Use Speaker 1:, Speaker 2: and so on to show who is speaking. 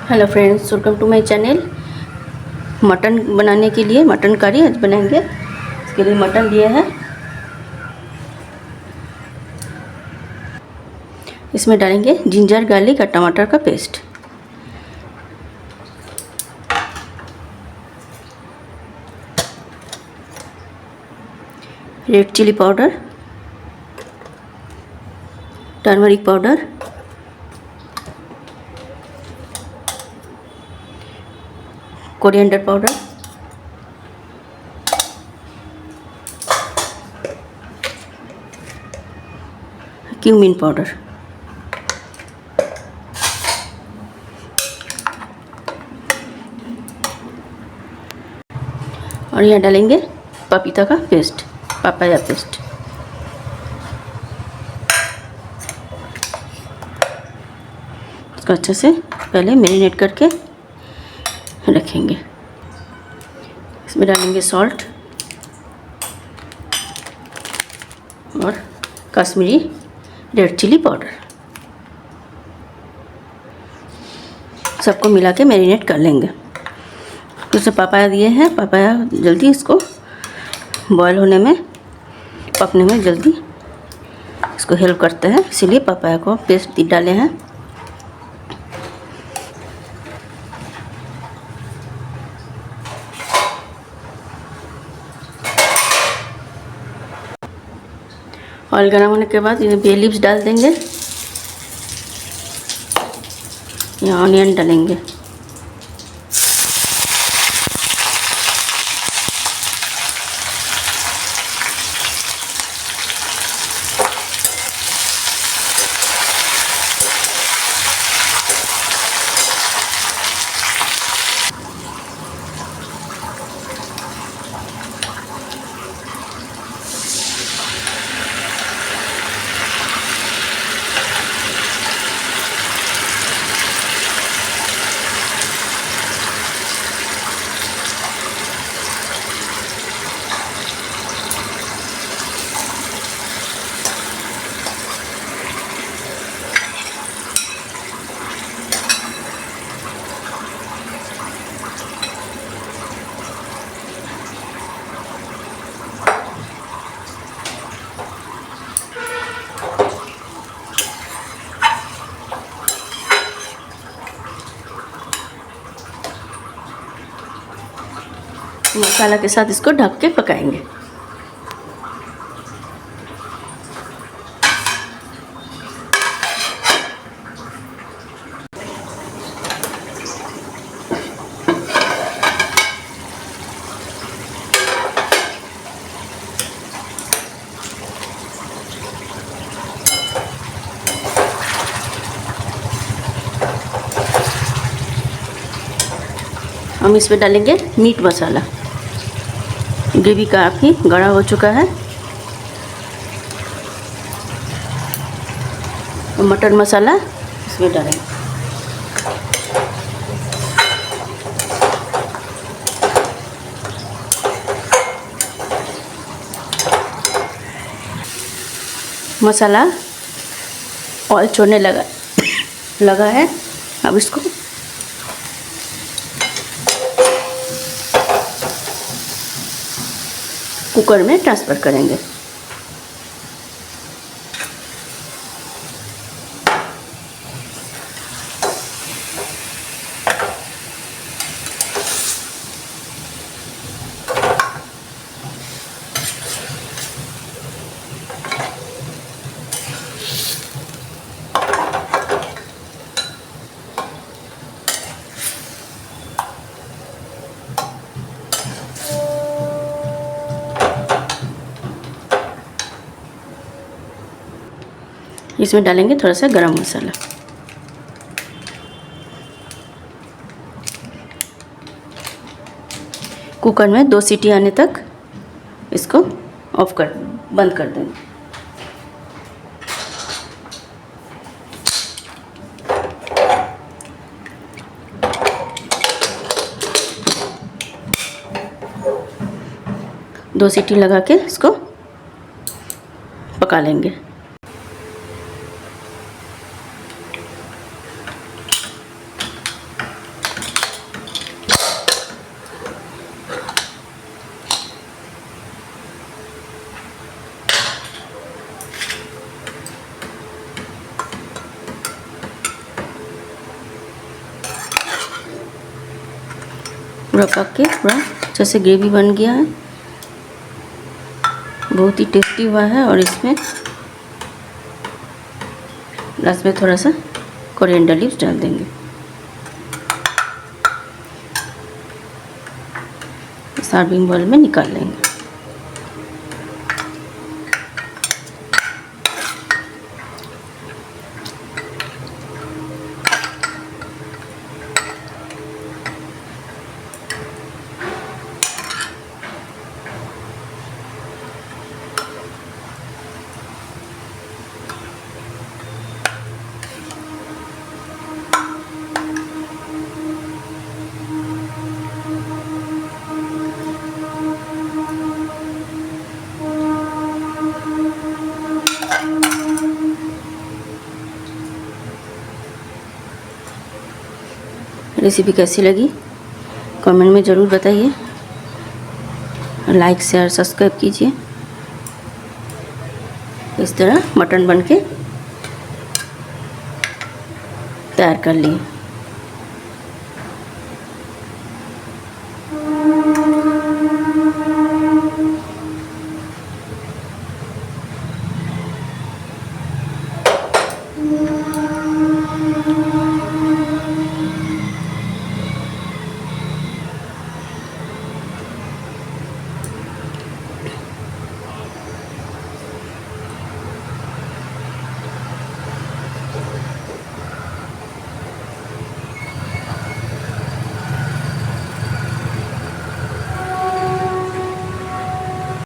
Speaker 1: Hello friends, welcome to my channel. Mutton बनाने के लिए मटन करी आज बनाएंगे। इसके लिए मटन लिए हैं। इसमें डालेंगे जिंजर गार्लिक और टमाटर का paste, red chilli powder, turmeric powder, coriander powder, cumin powder और यहाँ डालेंगे पपीता का पेस्ट, पापाया पेस्ट। इसको अच्छे से पहले मैरिनेट करके रखेंगे। इसमें डालेंगे सॉल्ट और कश्मीरी रेड चिली पाउडर। सबको मिला के मैरिनेट कर लेंगे। तो पापाया दिए हैं, पापाया जल्दी इसको बॉयल होने में, पकने में जल्दी इसको हेल्प करते हैं, इसीलिए पापाया को पेस्ट डाले हैं। ऑयल गर्म होने के बाद ये बे लीव्स डाल देंगे। यहाँ ऑनियन डालेंगे। मसाला के साथ इसको ढक के पकाएंगे। हम इसमें डालेंगे मीट मसाला। ग्रेवी काफ़ी गाढ़ा हो चुका है। और मटन मसाला इसमें डालेंगे। मसाला ऑयल छोड़ने लगा है। अब इसको कुकर में ट्रांसफ़र करेंगे। इसमें डालेंगे थोड़ा सा गरम मसाला। कुकर में 2 सीटी आने तक इसको बंद कर देंगे। दो सीटी लगा के इसको पका लेंगे। पूरा पक के पूरा अच्छे से ग्रेवी बन गया है, बहुत ही टेस्टी हुआ है। और इसमें लास्ट में थोड़ा सा कोरिएंडर लीव्स डाल देंगे। सर्विंग बाउल में निकाल लेंगे। रेसिपी कैसी लगी कमेंट में ज़रूर बताइए, लाइक शेयर सब्सक्राइब कीजिए। इस तरह मटन बन के तैयार कर लिए।